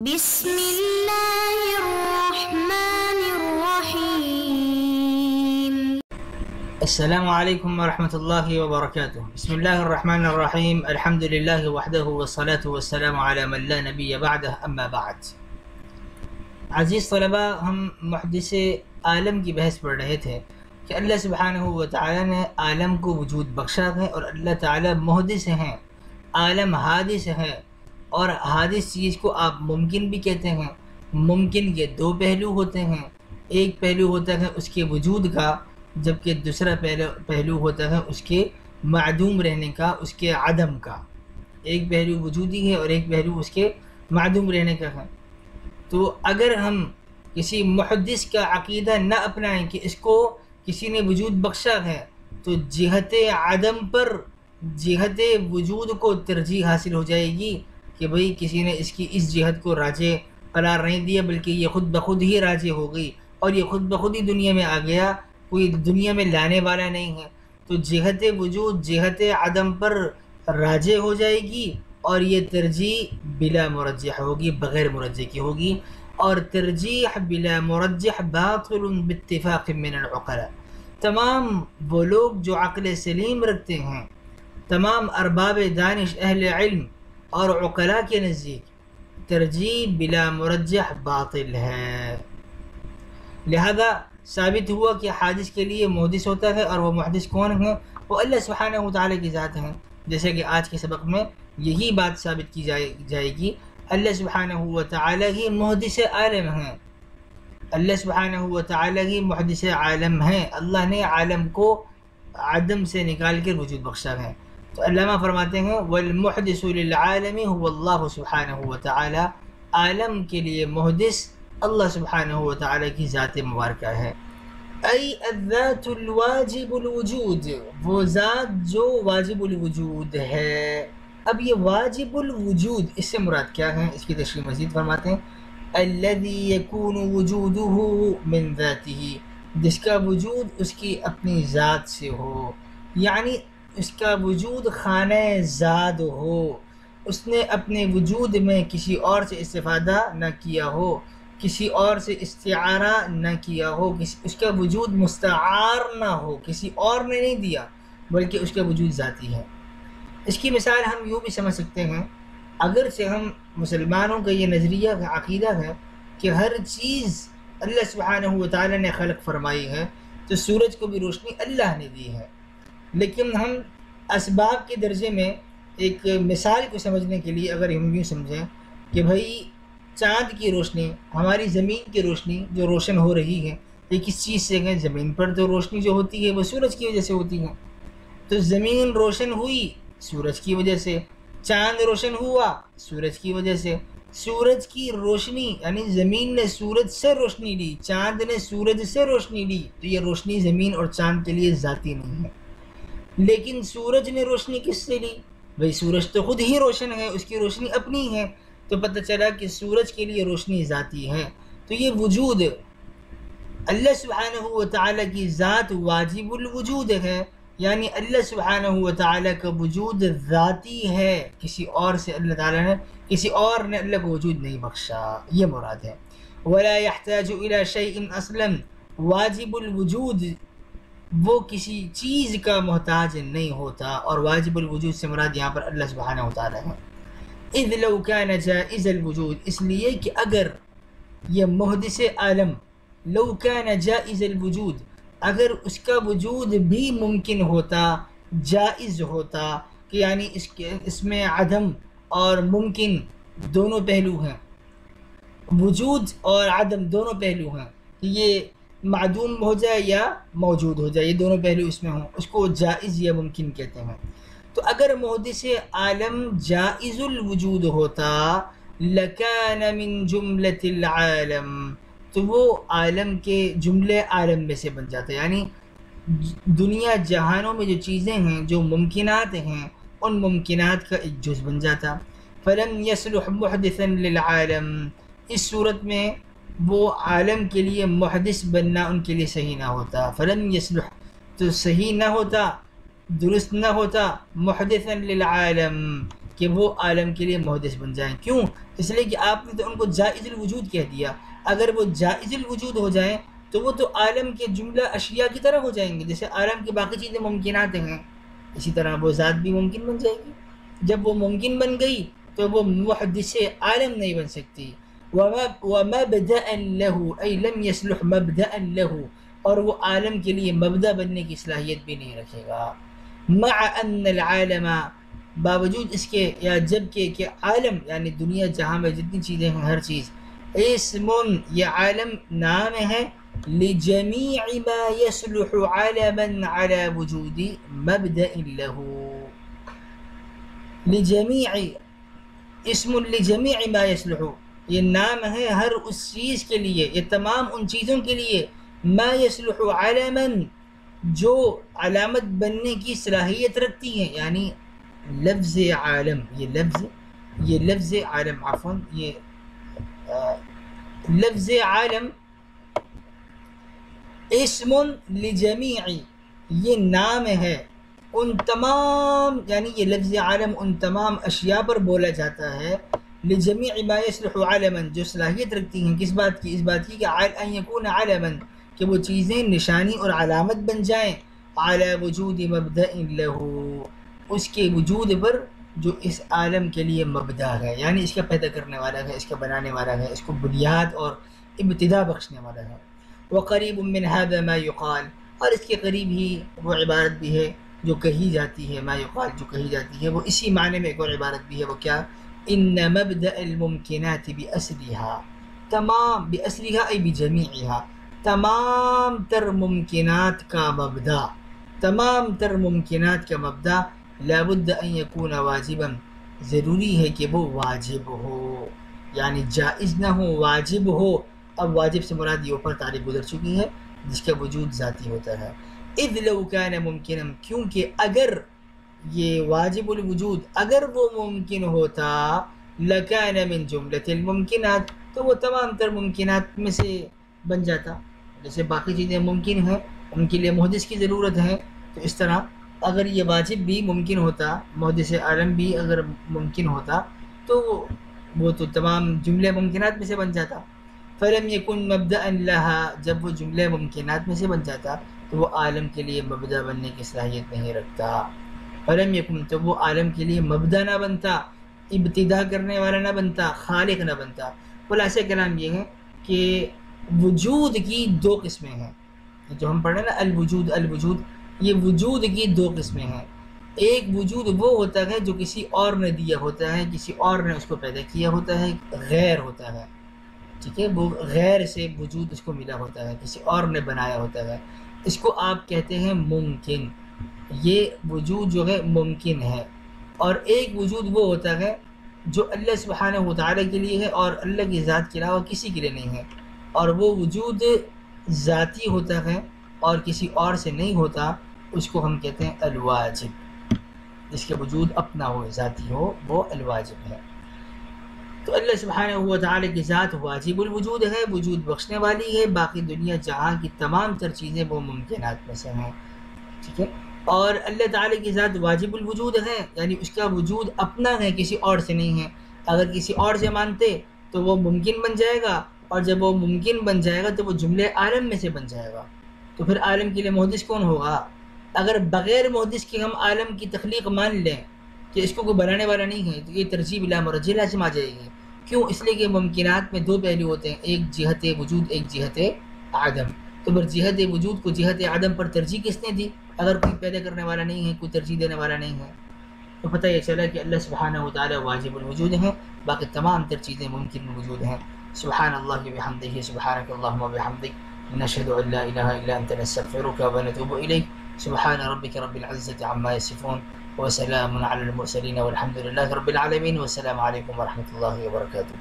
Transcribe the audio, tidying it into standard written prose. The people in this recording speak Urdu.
بسم الله الرحمن الرحيم. السلام عليكم ورحمة الله وبركاته. بسم الله الرحمن الرحيم. الحمد لله وحده والصلاة والسلام على من لا نبي بعده أما بعد. عزیز طلبہ، ہم محدث عالم کی بحث پڑھ رہے تھے کہ اللہ سبحانہ و تعالی نے عالم کو وجود بخشا ہے اور اللہ تعالی محدث ہیں، عالم حادث ہے، اور حادث چیز کو آپ ممکن بھی کہتے ہیں۔ ممکن کے دو پہلو ہوتے ہیں، ایک پہلو ہوتا ہے اس کے وجود کا، جبکہ دوسرا پہلو ہوتا ہے اس کے معدوم رہنے کا، اس کے عدم کا۔ ایک پہلو وجودی ہے اور ایک پہلو اس کے معدوم رہنے کا ہے۔ تو اگر ہم کسی محدث کا عقیدہ نہ اپنائیں کہ اس کو کسی نے وجود بخشا ہے، تو جہت عدم پر جہت وجود کو ترجیح حاصل ہو جائے گی کہ بھئی کسی نے اس کی اس جہت کو راجح قرار نہیں دیا، بلکہ یہ خود بخود ہی راجح ہو گئی اور یہ خود بخود ہی دنیا میں آ گیا، کوئی دنیا میں لانے والا نہیں ہے۔ تو جہت وجود جہت عدم پر راجح ہو جائے گی اور یہ ترجیح بلا مرجح ہوگی، بغیر مرجح کی ہوگی، اور ترجیح بلا مرجح باطل باتفاق من العقلاء۔ تمام وہ لوگ جو عقل سلیم رکھتے ہیں، تمام ارباب دانش اہل علم اور عقلاء کے نزدیک ترجیح بلا مرجح باطل ہے۔ لہذا ثابت ہوا کہ حادث کے لیے محدث ہوتا ہے، اور وہ محدث کون ہیں؟ وہ اللہ سبحانہ و تعالیٰ کی ذات ہیں۔ جیسے کہ آج کے سبق میں یہی بات ثابت کی جائے گی، اللہ سبحانہ و تعالیٰ ہی محدث عالم ہیں، اللہ سبحانہ و تعالیٰ ہی محدث عالم ہیں۔ اللہ نے عالم کو عدم سے نکال کر وجود بخشا ہے۔ تو علامہ فرماتے ہیں والمحدث للعالم هو اللہ سبحانہ و تعالی، عالم کے لیے محدث اللہ سبحانہ و تعالی کی ذات مبارکہ ہے۔ ای الذات الواجب الوجود، وہ ذات جو واجب الوجود ہے۔ اب یہ واجب الوجود اس سے مراد کیا ہے؟ اس کی تشریح مزید فرماتے ہیں الذی یکون وجودہ من ذاتہ، جس کا وجود اس کی اپنی ذات سے ہو، یعنی اس کا وجود خانہ ذات ہو، اس نے اپنے وجود میں کسی اور سے استفادہ نہ کیا ہو، کسی اور سے استعارہ نہ کیا ہو، اس کا وجود مستعار نہ ہو، کسی اور نے نہیں دیا، بلکہ اس کا وجود ذاتی ہے۔ اس کی مثال ہم یوں بھی سمجھ سکتے ہیں، اگرچہ ہم مسلمانوں کا یہ نظریہ کا عقیدہ ہے کہ ہر چیز اللہ سبحانہ و تعالی نے خلق فرمائی ہے، تو سورج کو بھی روشنی اللہ نے دی ہے، لیکن ہم اسباب کے درجے میں ایک مثال کو سمجھنے کے لیے اگر ہم یوں سمجھیں کہ بھئی چاند کی روشنی، ہماری زمین کی روشنی جو روشن ہو رہی ہے، یہ کس چیز سے ہے؟ زمین پر تو روشنی جو ہوتی ہے وہ سورج کی وجہ سے ہوتی ہے، تو زمین روشن ہوئی سورج کی وجہ سے، چاند روشن ہوا سورج کی وجہ سے۔ سورج کی روشنی یعنی زمین نے سورج سے روشنی لی، چاند نے سورج سے روشنی لی، تو یہ روشنی زمین اور چاند کے لیے ذاتی نہیں ہے۔ لیکن سورج نے روشنی کس سے لی؟ بھئی سورج تو خود ہی روشن ہے، اس کی روشنی اپنی ہے، تو پتہ چلا کہ سورج کے لیے روشنی ذاتی ہے۔ تو یہ وجود اللہ سبحانہ و تعالیٰ کی ذات واجب الوجود ہے، یعنی اللہ سبحانہ و تعالیٰ کا وجود ذاتی ہے، کسی اور سے اللہ تعالیٰ نے کسی اور نے اللہ کو وجود نہیں بخشا، یہ مراد ہے۔ ولا يحتاج الى شيء اصلا، واجب الوجود وہ کسی چیز کا محتاج نہیں ہوتا، اور واجب الوجود سے مراد یہاں پر اللہ سبحانہ و تعالیٰ ہے۔ اذ لو كان جائز الوجود، اس لیے کہ اگر یہ محدث عالم لو كان جائز الوجود، اگر اس کا وجود بھی ممکن ہوتا، جائز ہوتا، کہ یعنی اس میں عدم اور ممکن دونوں پہلو ہیں، وجود اور عدم دونوں پہلو ہیں، کہ یہ معدوم ہو جائے یا موجود ہو جائے، یہ دونوں پہلو اس میں ہوں، اس کو جائز یا ممکن کہتے ہیں۔ تو اگر محدث عالم جائز الوجود ہوتا لکان من جملۃ العالم، تو وہ عالم کے جملے عالم میں سے بن جاتا، یعنی دنیا جہانوں میں جو چیزیں ہیں، جو ممکنات ہیں، ان ممکنات کا ایک جز بن جاتا۔ فلم يصلح محدثا للعالم، اس صورت میں وہ عالم کے لیے محدث بننا ان کے لیے صحیح نہ ہوتا۔ فلم يصلح تو صحیح نہ ہوتا، درست نہ ہوتا، محدثا للعالم کہ وہ عالم کے لیے محدث بن جائیں. کیوں؟ اس لیے کہ آپ نے تو ان کو جائز الوجود کہہ دیا. اگر وہ جائز الوجود ہو جائیں تو وہ تو عالم کے جملہ اشیاء کی طرح ہو جائیں گے. جیسے عالم کی باقی چیزیں ممکنات ہیں، اسی طرح وہ ذات بھی ممکن بن جائے گی. جب وہ ممکن بن گئی تو وہ محدث عالم نہیں بن سکتی. ومبدأ له أي لم يصلح مبدأ له، اور وہ عالم کے لیے مبدأ بننے کی صلاحیت بھی نہیں رکھے گا. مع ان العالم، باوجود اس کے یا جب کہ عالم یعنی دنیا جہاں میں جتنی چیزیں ہیں ہر چیز، اسم، یہ عالم نام ہے، لجمیع ما يصلح عالما على وجود مبدأ له. لجمیع، اسم لجمیع ما يصلح، یہ نام ہے ہر اس چیز کے لیے، یہ تمام ان چیزوں کے لیے، ما يصلح علما، جو علامت بننے کی صلاحیت رکھتی ہیں. یعنی لفظ عالم، یہ لفظ عالم عفوا، یہ لفظ عالم اسم لجمیع، یہ نام ہے ان تمام، یعنی یہ لفظ عالم ان تمام اشیاء پر بولا جاتا ہے. لجمیع ما يصلح عالما، جو صلاحیت رکھتی ہیں کس بات کی؟ اس بات کی کہ ان یکون عالما، کہ وہ چیزیں نشانی اور علامت بن جائیں، علی وجود مبدأ له، اس کے وجود پر جو اس عالم کے لیے مبدأ ہے، یعنی اس کا پیدا کرنے والا ہے، اس کا بنانے والا ہے، اس کو بنیاد اور ابتدا بخشنے والا ہے. وقریب من هذا ما يقال، اور اس کے قریب ہی وہ عبارت بھی ہے جو کہی جاتی ہے، ما يقال جو کہی جاتی ہے، وہ اسی معنی میں ایک اور عبارت بھی ہے. وہ کیا؟ ان مبدأ الممکنات بأصلها، تمام بأصلها ای بجمیعها، تمام تر ممکنات کا مبدأ، تمام تر ممکنات کا مبدأ، لابد ان یکون واجبا، ضروری ہے کہ وہ واجب ہو، یعنی جائز نہ ہو، واجب ہو. اب واجب سے مراد یہ اوپر تعریف گزر چکی ہے، جس کا وجود ذاتی ہوتا ہے. اذ لو کان ممکنا، کیونکہ اگر یہ واجب الوجود اگر وہ ممکن ہوتا، لکان من جملۃ الممکنات، تو وہ تمام تر ممکنات میں سے بن جاتا. جیسے باقی چیزیں ممکن ہیں ان کے لیے محدث کی ضرورت ہے، تو اس طرح اگر یہ واجب بھی ممکن ہوتا، محدث عالم بھی اگر ممکن ہوتا، تو وہ تو تمام جملے ممکنات میں سے بن جاتا. فلم یکن مبدأ لها، جب وہ جملے ممکنات میں سے بن جاتا تو وہ عالم کے لیے مبدأ بننے کی صلاحیت نہیں رکھتا. فلم یکن، تو وہ عالم کے لیے مبدأ نہ بنتا، ابتدا کرنے والا نہ بنتا، خالق نہ بنتا. خلاصہ کلام یہ ہے کہ وجود کی دو قسمیں ہیں. جو ہم پڑھ رہے ہیں نا الوجود، یہ وجود کی دو قسمیں ہیں. ایک وجود وہ ہوتا ہے جو کسی اور نے دیا ہوتا ہے، کسی اور نے اس کو پیدا کیا ہوتا ہے، غیر ہوتا ہے، ٹھیک ہے، وہ غیر سے وجود اس کو ملا ہوتا ہے، کسی اور نے بنایا ہوتا ہے. اس کو آپ کہتے ہیں ممکن، یہ وجود جو ہے ممکن ہے. اور ایک وجود وہ ہوتا ہے جو اللہ سبحانہ و تعالیٰ کے لیے ہے اور اللہ کی ذات کے علاوہ کسی کے لیے نہیں ہے، اور وہ وجود ذاتی ہوتا ہے اور کسی اور سے نہیں ہوتا. اس کو ہم کہتے ہیں الواجب، جس کے وجود اپنا ہو، ذاتی ہو، وہ الواجب ہے. تو اللہ سبحانہ و تعالیٰ کی ذات واجب الوجود ہے، وجود بخشنے والی ہے. باقی دنیا جہاں کی تمام تر چیزیں وہ ممکنات میں سے ہیں، ٹھیک ہے. اور اللہ تعالیٰ کی ذات واجب الوجود ہے، یعنی اس کا وجود اپنا ہے، کسی اور سے نہیں ہے. اگر کسی اور سے مانتے تو وہ ممکن بن جائے گا، اور جب وہ ممکن بن جائے گا تو وہ جملے عالم میں سے بن جائے گا. تو پھر عالم کے لیے محدث کون ہوگا؟ اگر بغیر محدث کے ہم عالم کی تخلیق مان لیں کہ اس کو کوئی بنانے والا نہیں ہے، تو یہ ترجیح بلا مرجح لازم آ جائے گی. کیوں؟ اس لیے کہ ممکنات میں دو پہلو ہوتے ہیں، ایک جہت وجود، ایک جہت عدم. تو پھر جہت وجود کو جہت عدم پر ترجیح کس نے دی؟ اگر کوئی پیدا کرنے والا نہیں ہے، کوئی ترجیح دینے والا نہیں ہے. تو پتہ یہ چلا کہ اللہ سبحانہ و تعالی واجب الوجود ہیں، باقی تمام تر چیزیں ممکن الوجود ہیں. سبحان اللہ بحمدہ، سبحانک اللہم وبحمدک، نشہد ان لا الہ الا انت، نستغفرک ونتوب الیک. سبحان ربک رب العزة عما یصفون، وسلام علی المرسلین، والحمد للہ رب العالمین، والسلام علیکم ورحمۃ اللہ وبرکاتہ.